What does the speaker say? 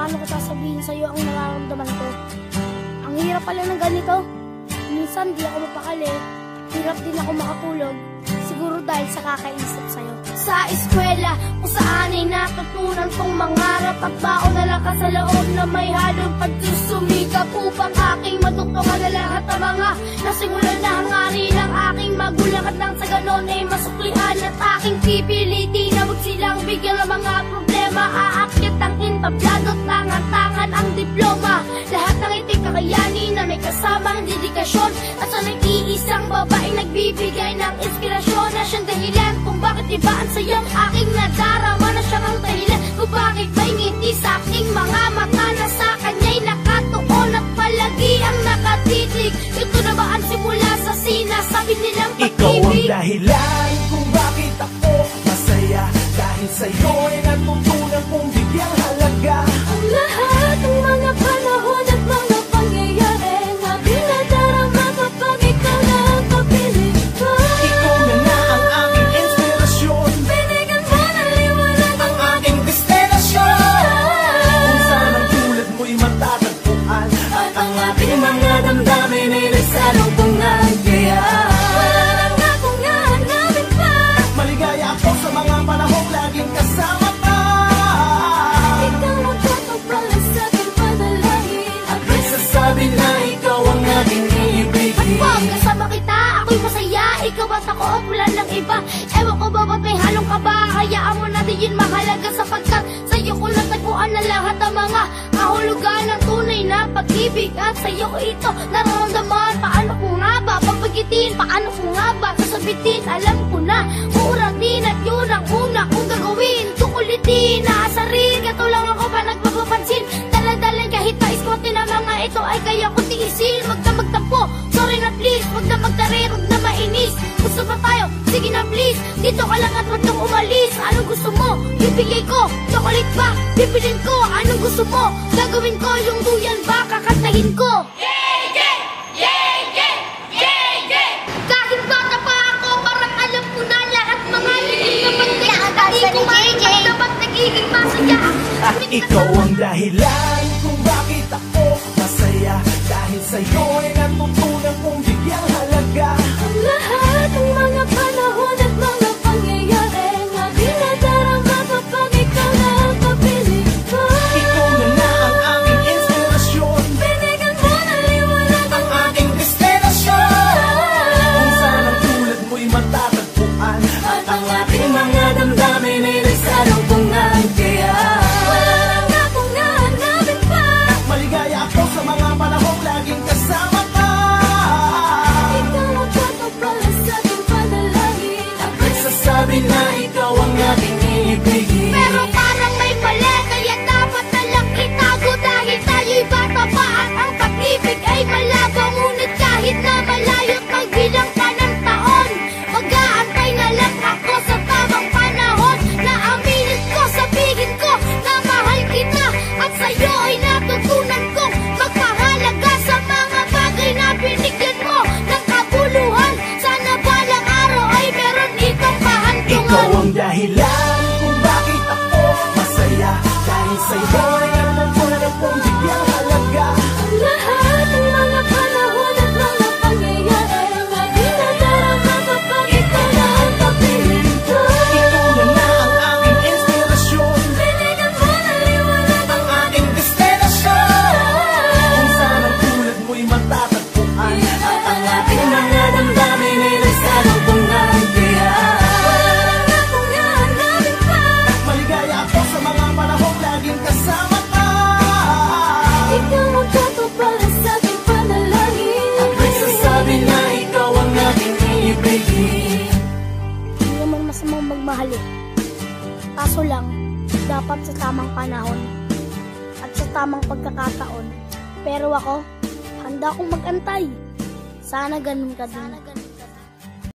paano ko sasabihin sa'yo ang nararamdaman ko. Ang hirap pala ng ganito. Minsan di ako mapakali. Hirap din ako makatulog. Siguro dahil sa kakaisip sa'yo. Sa eskwela, kung saan ay natutunan kong mangarap at baon na lakas sa loob na may halong pagsusumikap upang aking maduktungan na lahat ang mga nasimulan na hangarin ng aking magulang at nang sa ganon ay masuklian at aking pipilitin na wag silang bigyan ng mga problema. Aakyat ang entablado at tangan-tangan ang diploma. Lahat ng iting kakayanin na may kasamang dedikasyon at sa nag-iisang babaeng nagbibigay ng inspirasyon na siyang dahilan kung bakit ibaan sa'yo ang aking nadarama na siyang ang dahilan kung bakit may ngiti sa aking mga mata na sa kanya'y nakatuon at palagi ang nakatitig. Ito na ba ang simula sa sinasabi nilang pag-ibig? Ikaw ang dahilan kung bakit ako masaya. Dahil sa'yo ay natutunan kong bigyang halaga ang lahat ng mga panahon at mga pangyayari na dinadarama kapag ikaw na ang kapiling ko. Ikaw na nga ang aking inspirasyon. Binigyan mo ng liwanag ang aking destinasyon. Kung saan ang tulad mo'y matatagpuan at ang ating mga damdamin ay nagsalong tungan. Kaya wala nang akong hahanapin pa. Maligaya ako sa mga panahong laging kasama ka. Ikaw ang tatapala sa aking panalangin at Nagsasabi na ikaw ang aking iibigin. pag kasama kita, ako'y masaya. Ikaw at ako at wala ng iba. Ewan ko ba ba't may halong ka ba? Hayaan mo na din mahalaga sapagkat sa'yo ko natagpuan na lahat ang mga kahulugan ng tunay na pag-ibig. At sa'yo ko ito nararamdaman. Paano ko nga ba papagitin? Paano ko nga ba sasabitin? Alam ko na, uuratin at yun ang una kong gagawin. Tukulitin, naasarin, katulang ako pa nagpapapansin. Dala-dalan kahit pa-ispotin ang mga ito ay kaya ko tiisin. Magdamagtampo, sorry na please. Huwag na magtarir, huwag na mainis. Gusto ba tayo? Sige na please. Dito ka lang at huwag kang umalis. Anong gusto mo? Bibigay ko. Chocolate ba? Bibilin ko. Anong gusto mo? Gagawin ko. Yung duyan ba? Kakantahin ko. Yeah, yeah! Yeah, yeah! Yeah, yeah! Kahit bata pa ako, parang alam ko na lahat mga lilim na pagkakas. Hindi ko man dapat nagiging masaya. Ikaw ang dahilan kung bakit ako masaya. Dahil sa'yo ay natutunan kong bigyang halaga ang lahat ng mga panahon at mga pangyayari na dinadarama kapag ikaw na ang kapiling ko. Ikaw na nga ang aking inspirasyon. Binigyan mo ng liwanag ang aking destinasyon. Kung saan ang tulad mo'y matatagpuan at ang ating mga damdamin ay nagsalong tungan. Kaya wala nang akong hahanapin pa. maligaya ako sa mga panahong laging kasama ka. Ikaw ang tatapala sa aking panalangin at Nagsasabi na ikaw ang aking iibigin. pero parang may mali, kaya dapat na lang itago dahil tayo'y bata pa at ang pag-ibig ay malabo. Ngunit kahit na malayo at magbilang pa ng taon, mag-aantay na lang ako sa tamang panahon na aminin ko, sabihin ko na mahal kita at sa'yo ay natutunan kong magpahalaga sa mga bagay na binigyan mo ng kabuluhan. Sana balang araw ay meron itong Ikaw pahantungan. ang dahilan kung bakit ako masaya. Dahil sa'yo ay natutunan kong bigyang halaga Ang lahat ng mga panahon at mga pangyayari na dinadarama kapag ikaw na ang kapiling ko. Ikaw na nga ang aking inspirasyon. Binigyan mo ng liwanag ang aking destinasyon. Kung saan ang tulad mo'y matatagpuan at ang ating mga damdamin ay nagsalong tungan. Kaya wala nang akong hahanapin pa. maligaya ako sa mga panahong laging kasama ka. Ikaw ang tatapala sa aking panalangin at Nagsasabi na ikaw ang aking iibigin. Hindi naman masamang magmahali. Kaso lang, dapat sa tamang panahon at sa tamang pagkakataon. Pero ako, handa akong mag-antay. Sana ganun ka din.